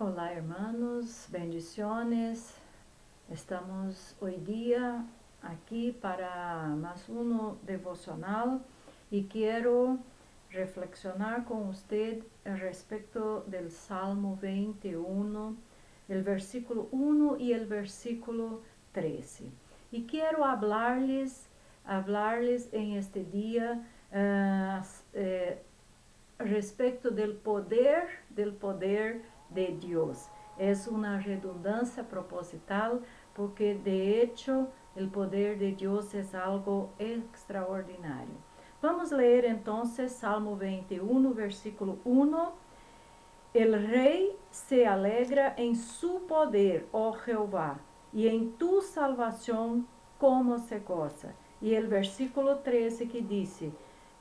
Olá, hermanos, bendiciones. Estamos hoy día aquí para más uno devocional y quiero reflexionar con usted respecto del Salmo 21, el versículo 1 y el versículo 13. Y quiero hablarles en este día respecto del poder de Dios. Es una redundancia proposital porque de hecho el poder de Dios es algo extraordinario. Vamos a leer entonces Salmo 21, versículo 1. El rey se alegra en su poder, oh Jehová, y en tu salvación como se goza. Y el versículo 13 que dice: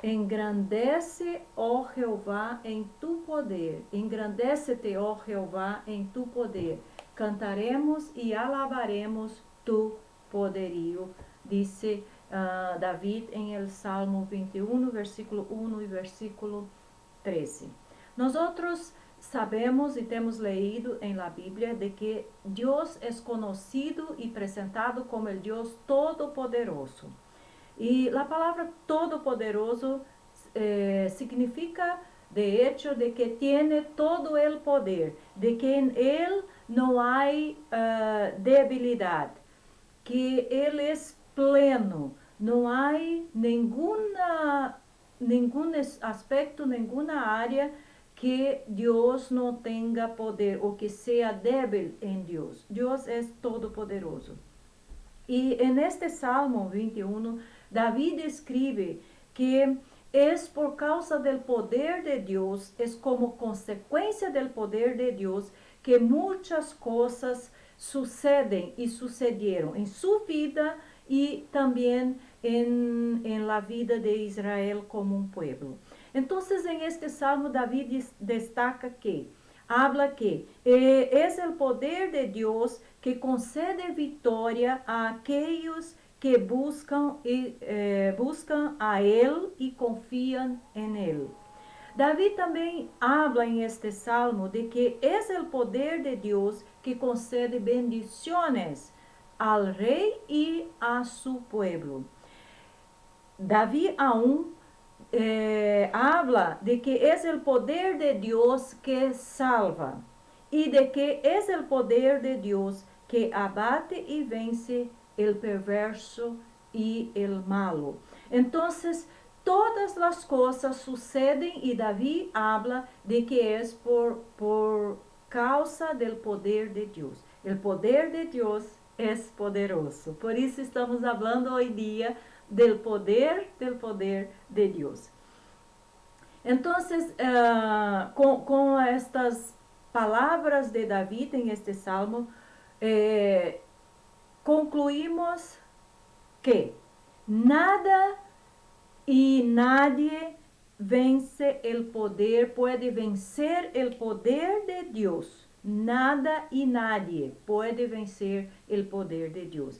engrandece, oh Jehová, en tu poder. Engrandécete, oh Jehová, en tu poder. Cantaremos y alabaremos tu poderío, dice David en el Salmo 21, versículo 1 y versículo 13. Nosotros sabemos y temos leído en la Biblia de que Dios es conocido y presentado como el Dios Todopoderoso. Y la palabra todopoderoso significa de hecho de que tiene todo el poder, de que en él no hay debilidad, que él es pleno, no hay ningún aspecto, ninguna área que Dios no tenga poder o que sea débil en Dios. Dios es todopoderoso. Y en este Salmo 21, David escribe que es por causa del poder de Dios, es como consecuencia del poder de Dios que muchas cosas suceden y sucedieron en su vida y también en la vida de Israel como un pueblo. Entonces en este Salmo David destaca que habla que es el poder de Dios que concede victoria a aquellos que buscan a Él y confían en Él. David también habla en este salmo de que es el poder de Dios que concede bendiciones al rey y a su pueblo. David aún habla de que es el poder de Dios que salva y de que es el poder de Dios que abate y vence el perverso y el malo. Entonces, todas las cosas suceden y David habla de que es por causa del poder de Dios. El poder de Dios es poderoso. Por isso estamos hablando hoy día del poder de Dios. Entonces, con estas palabras de David en este salmo, concluimos que nada y nadie puede vencer el poder de Dios. Nada y nadie puede vencer el poder de Dios.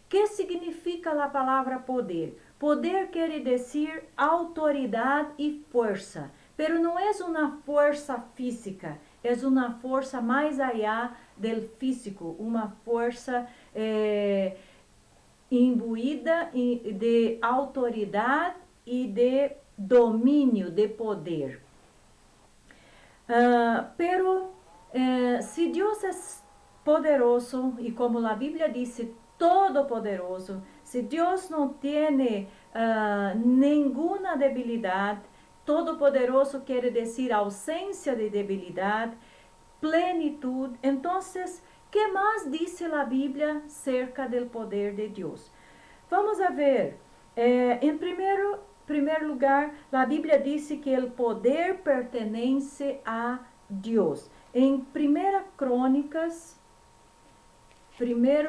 ¿Qué significa la palabra poder? Poder quiere decir autoridad y fuerza, pero no es una fuerza física, es una fuerza más allá del físico, una fuerza imbuída de autoridad y de dominio, de poder. Pero si Dios es poderoso y como la Biblia dice, todopoderoso, si Dios no tiene ninguna debilidad, todopoderoso quiere decir ausencia de debilidad, plenitud, entonces, ¿qué más dice la Biblia acerca del poder de Dios? Vamos a ver, en primer lugar, la Biblia dice que el poder pertenece a Dios. En primeiro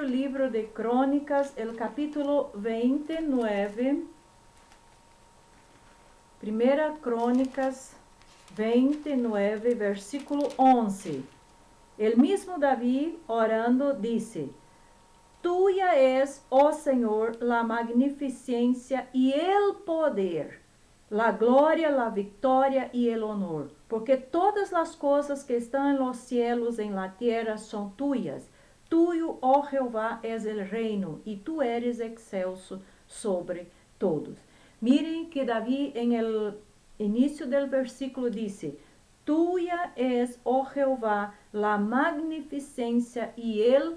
livro de Crônicas, el capítulo 29, Primera Crônicas 29, versículo 11. El mismo David, orando, dice: Tuya es, oh Señor, la magnificencia y el poder, la gloria, la victoria y el honor, porque todas as coisas que estão nos cielos e na terra são tuyas. Tuyo, oh Jehová, es el reino, e tu eres excelso sobre todos. Miren que David en el inicio del versículo dice, tuya es, oh Jehová, la magnificencia y el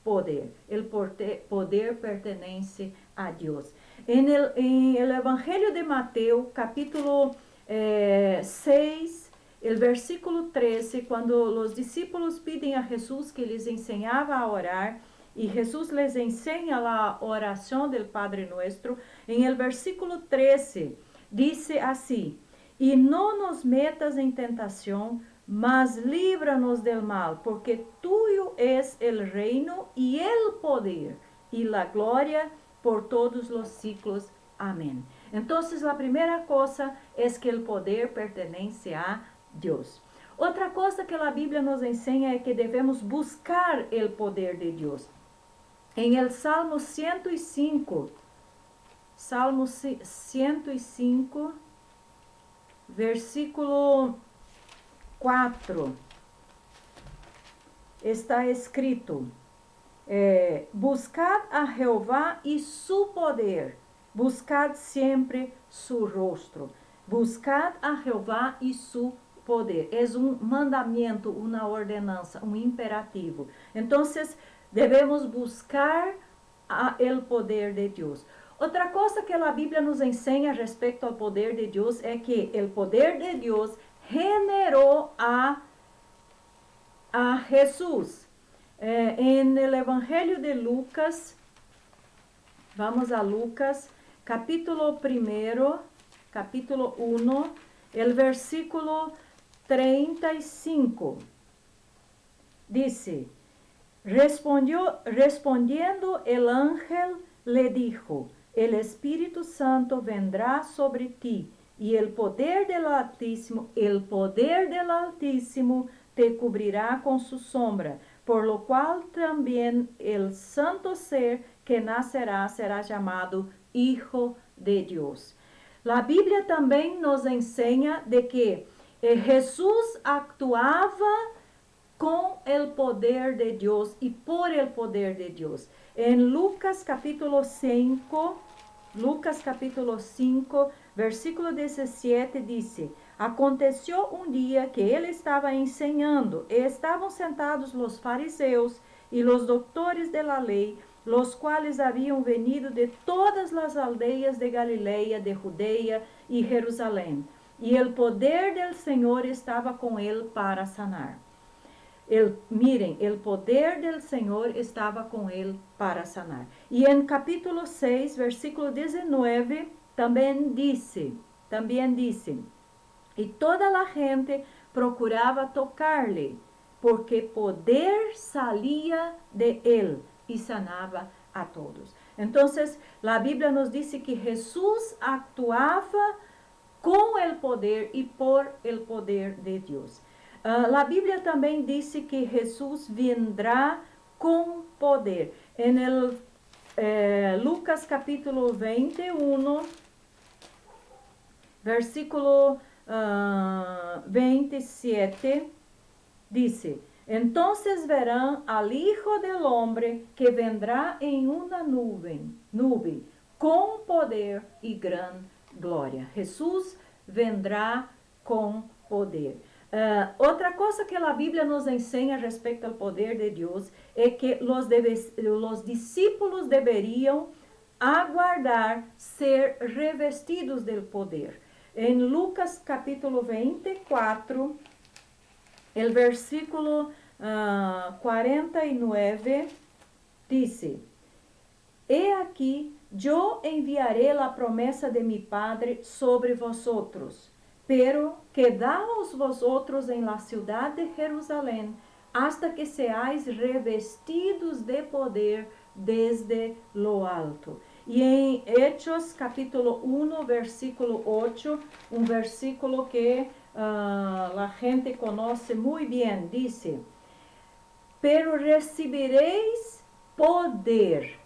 poder. El poder pertenece a Dios. En el Evangelio de Mateo, capítulo 6, el versículo 13, cuando los discípulos piden a Jesús que les enseñaba a orar, y Jesús les enseña la oración del Padre Nuestro, en el versículo 13 dice así, y no nos metas en tentación, mas líbranos del mal, porque tuyo es el reino y el poder y la gloria por todos los siglos. Amén. Entonces, la primera cosa es que el poder pertenece a Dios. Outra coisa que a Bíblia nos ensina é que devemos buscar o poder de Deus. Em el Salmo 105, versículo 4, está escrito, buscad a Jehová e su poder, buscad sempre su rostro, buscad a Jehová e su poder. É um mandamento, uma ordenança, um imperativo. Então, devemos buscar o poder de Deus. Outra coisa que a Bíblia nos ensina a respeito ao poder de Deus é que o poder de Deus generou a Jesus. En el Evangelio de Lucas, vamos a Lucas, capítulo 1, el versículo 35. Dice, respondiendo el ángel le dijo, el Espíritu Santo vendrá sobre ti, y el poder del Altísimo te cubrirá con su sombra, por lo cual también el santo ser que nacerá será llamado Hijo de Dios. La Bíblia também nos ensina de que Jesus actuava com o poder de Deus e por el poder de Deus. En Lucas capítulo 5, versículo 17 dice, aconteció un día que él estaba enseñando, y estaban sentados los fariseos y los doctores de la ley, los cuales habían venido de todas las aldeas de Galilea, de Judea y Jerusalén, y el poder del Señor estaba con él para sanar. Miren, el poder del Señor estaba con él para sanar. Y en capítulo 6, versículo 19, también dice, y toda la gente procuraba tocarle, porque poder salía de él y sanaba a todos. Entonces, la Biblia nos dice que Jesús actuaba con el poder y por el poder de Dios. La Bíblia também disse que Jesus vendrá com poder. En el Lucas capítulo 21, versículo 27, dice, entonces verán al Hijo del Hombre que vendrá en una nube, con poder y gran gloria. Jesús vendrá com poder. Outra coisa que a Bíblia nos ensina a respeito ao poder de Deus é que os discípulos deveriam aguardar ser revestidos do poder. Em Lucas capítulo 24, o versículo 49, diz, he aquí, yo enviaré la promesa de mi Padre sobre vosotros, pero quedaos vosotros en la ciudad de Jerusalén, hasta que seáis revestidos de poder desde lo alto. E em Hechos capítulo 1, versículo 8, um versículo que a gente conhece muito bem, diz, pero recebereis poder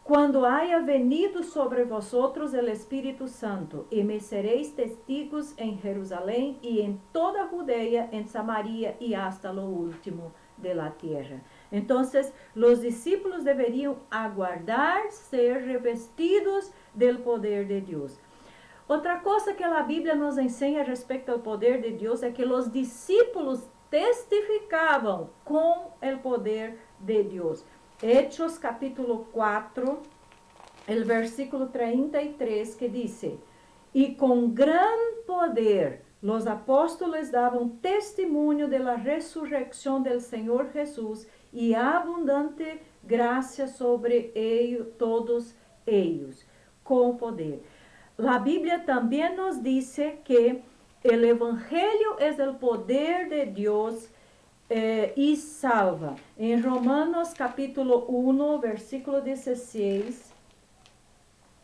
Quando haya venido sobre vosotros el Espíritu Santo, y me seréis testigos en Jerusalén y en toda Judea, en Samaria y hasta lo último de la tierra. Entonces, los discípulos deberían aguardar ser revestidos del poder de Dios. Outra coisa que a Bíblia nos ensina respeito ao poder de Deus é que os discípulos testificavam com o poder de Deus. Hechos capítulo 4, el versículo 33, que diz: E com gran poder los apóstolos davam testemunho de la resurrección del Senhor Jesús e abundante graça sobre todos ellos, com poder. La Biblia también nos dice que el Evangelio es el poder de Dios y salva. En Romanos capítulo 1, versículo 16,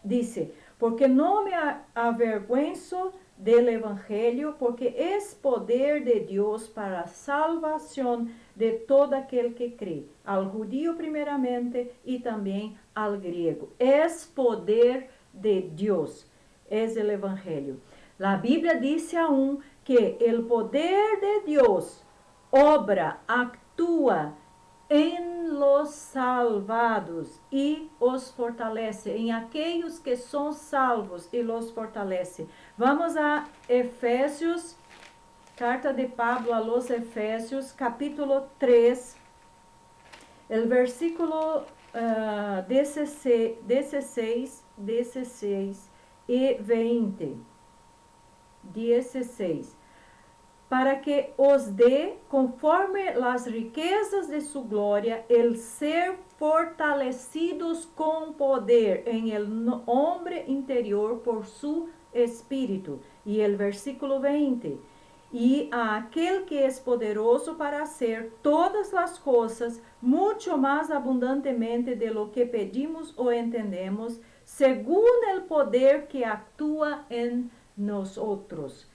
dice: porque no me avergüenzo del Evangelio, porque es poder de Dios para salvación de todo aquel que cree, al judío primeramente y también al griego. Es poder de Dios. Es el Evangelio. La Biblia dice aún que el poder de Dios obra, actúa en los salvados y os fortalece, en aquellos que son salvos y los fortalece. Vamos a Efesios, carta de Pablo a los Efesios, capítulo 3, el versículo 16 y 20. 16. Para que os dê, conforme las riquezas de su gloria, el ser fortalecidos con poder en el hombre interior por su espíritu. Y el versículo 20. Y a aquel que es poderoso para hacer todas las cosas mucho más abundantemente de lo que pedimos o entendemos, según el poder que actúa en nosotros.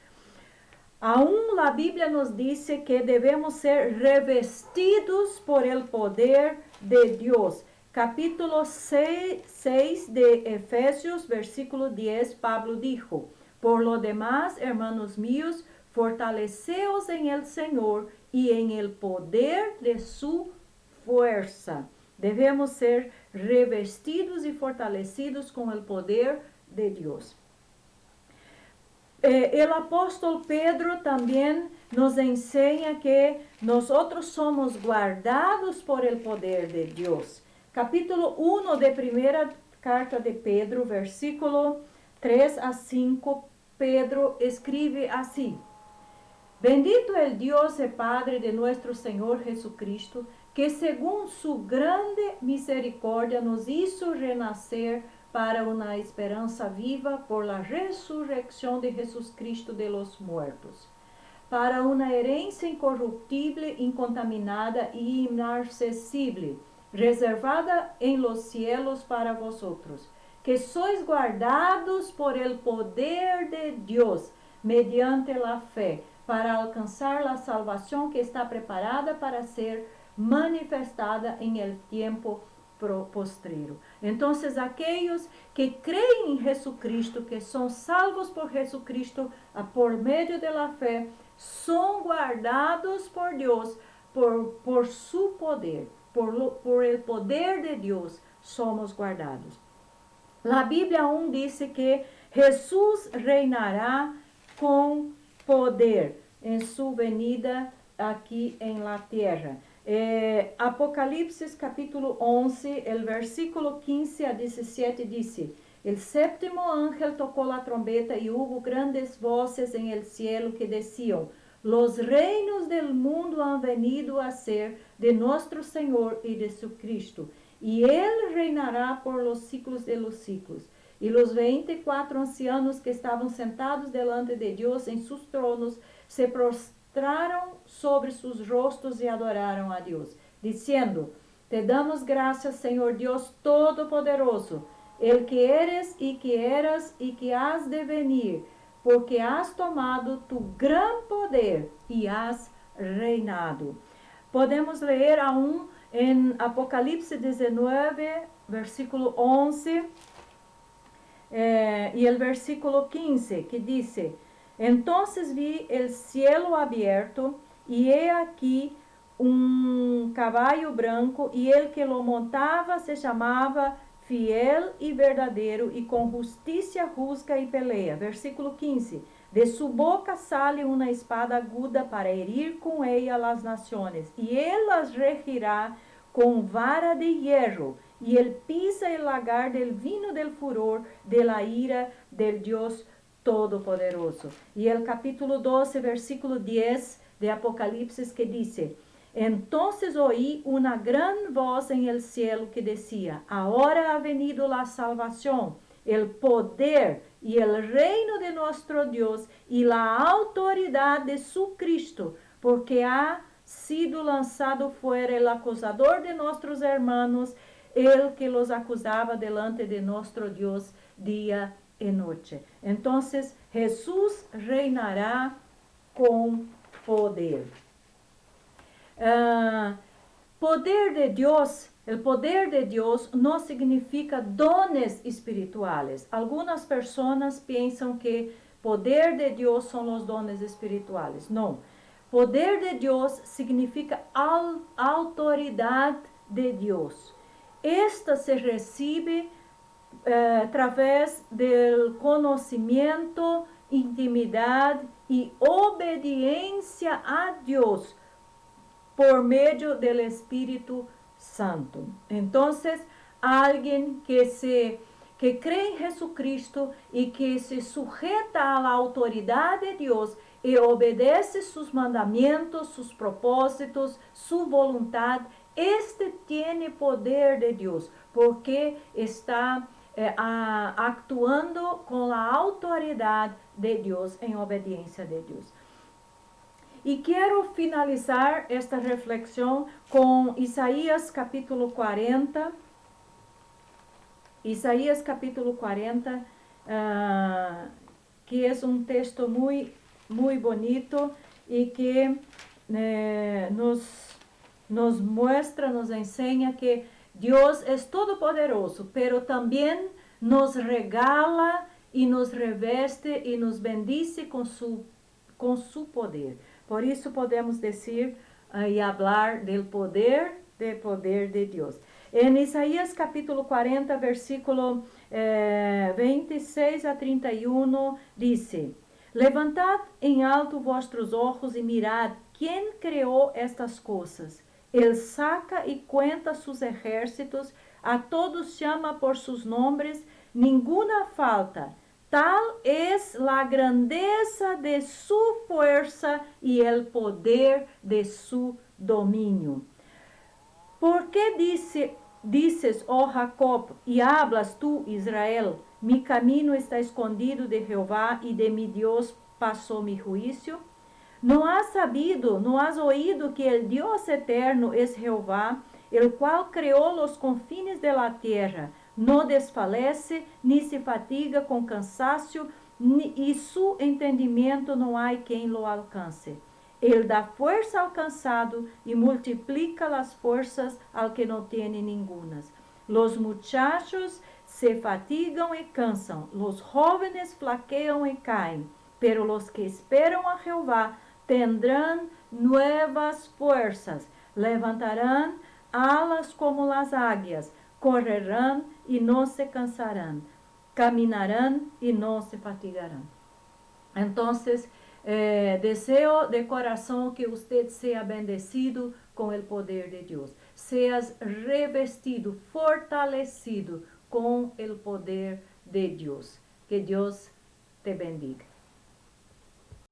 Aún la Biblia nos dice que debemos ser revestidos por el poder de Dios. Capítulo 6 de Efesios, versículo 10, Pablo dijo: por lo demás, hermanos míos, fortaleceos en el Señor y en el poder de su fuerza. Debemos ser revestidos y fortalecidos con el poder de Dios. El apóstol Pedro también nos enseña que nosotros somos guardados por el poder de Dios. Capítulo 1 de primera carta de Pedro, versículo 3 a 5, Pedro escribe así: bendito el Dios y Padre de nuestro Señor Jesucristo, que según su grande misericordia nos hizo renacer para una esperanza viva por la resurrección de Jesucristo de los muertos, para una herencia incorruptible, incontaminada y inaccesible, reservada en los cielos para vosotros, que sois guardados por el poder de Dios mediante la fe, para alcanzar la salvación que está preparada para ser manifestada en el tiempo postrero. Entonces, aquellos que creen en Jesucristo, que son salvos por Jesucristo por medio de la fe, son guardados por Dios por su poder, por el poder de Dios somos guardados. La Biblia aún dice que Jesús reinará con poder en su venida aquí en la tierra. Apocalipsis capítulo 11, el versículo 15 a 17 dice: el séptimo ángel tocó la trompeta y hubo grandes voces en el cielo que decían: los reinos del mundo han venido a ser de nuestro Señor y de su Cristo, y Él reinará por los siglos de los siglos. Y los 24 ancianos que estaban sentados delante de Dios en sus tronos se prostraron sobre sus rostros y adoraron a Dios, diciendo: te damos gracias, Señor Dios Todopoderoso, el que eres y que eras y que has de venir, porque has tomado tu gran poder y has reinado. Podemos leer aún en Apocalipse 19, versículo 11 y el versículo 15, que dice: entonces vi el cielo abierto, y he aquí caballo branco, y el que lo montaba se llamaba Fiel y Verdadero, y con justicia juzga y pelea. Versículo 15. De su boca sale una espada aguda para herir con ella las naciones, y él las regirá con vara de hierro, y él pisa el lagar del vino del furor de la ira del Dios Todopoderoso. Y el capítulo 12, versículo 10 de Apocalipsis, que dice: entonces oí una gran voz en el cielo que decía: ahora ha venido la salvación, el poder y el reino de nuestro Dios y la autoridad de su Cristo, porque ha sido lanzado fuera el acusador de nuestros hermanos, el que los acusaba delante de nuestro Dios día y noche. Entonces Jesús reinará con poder. Poder de Dios, el poder de Dios no significa dones espirituales. Algunas personas piensan que poder de Dios son los dones espirituales. No. Poder de Dios significa autoridad de Dios. Esta se recibe através del conocimiento, intimidad y obediencia a Dios por medio del Espíritu Santo. Entonces, alguien que cree en Jesucristo y que se sujeta a la autoridad de Dios y obedece sus mandamientos, sus propósitos, su voluntad, este tiene poder de Dios, porque está actuando con la autoridad de Dios, en obediencia de Dios. Y quiero finalizar esta reflexión con Isaías capítulo 40. Isaías capítulo 40, que es un texto muy bonito y que nos muestra, nos enseña que Dios es todopoderoso, pero también nos regala y nos reveste y nos bendice con su poder. Por isso podemos dizer e falar do poder de Deus. Em Isaías capítulo 40, versículo 26 a 31, diz: levantad em alto vossos olhos e mirad, quem criou estas coisas? Ele saca e cuenta sus ejércitos, a todos chama por sus nombres, ninguna falta. Tal es la grandeza de su fuerza y el poder de su dominio. ¿Por qué dices, oh Jacob, y hablas tú, Israel? Mi camino está escondido de Jehová, y de mi Dios pasó mi juicio. ¿No has sabido, no has oído que el Dios eterno es Jehová, el cual creó los confines de la tierra? No desfalece, ni se fatiga com cansaço, e su entendimento não há quem lo alcance. Ele dá força ao cansado e multiplica as forças ao que não tem nenhumas. Los muchachos se fatigam e cansam, los jóvenes flaqueam e caem, pero los que esperam a Jehová tendrán nuevas fuerzas, levantarán alas como las águias, correrán y no se cansarán, caminarán y no se fatigarán. Entonces, deseo de corazón que usted sea bendecido con el poder de Dios. Seas revestido, fortalecido con el poder de Dios. Que Dios te bendiga.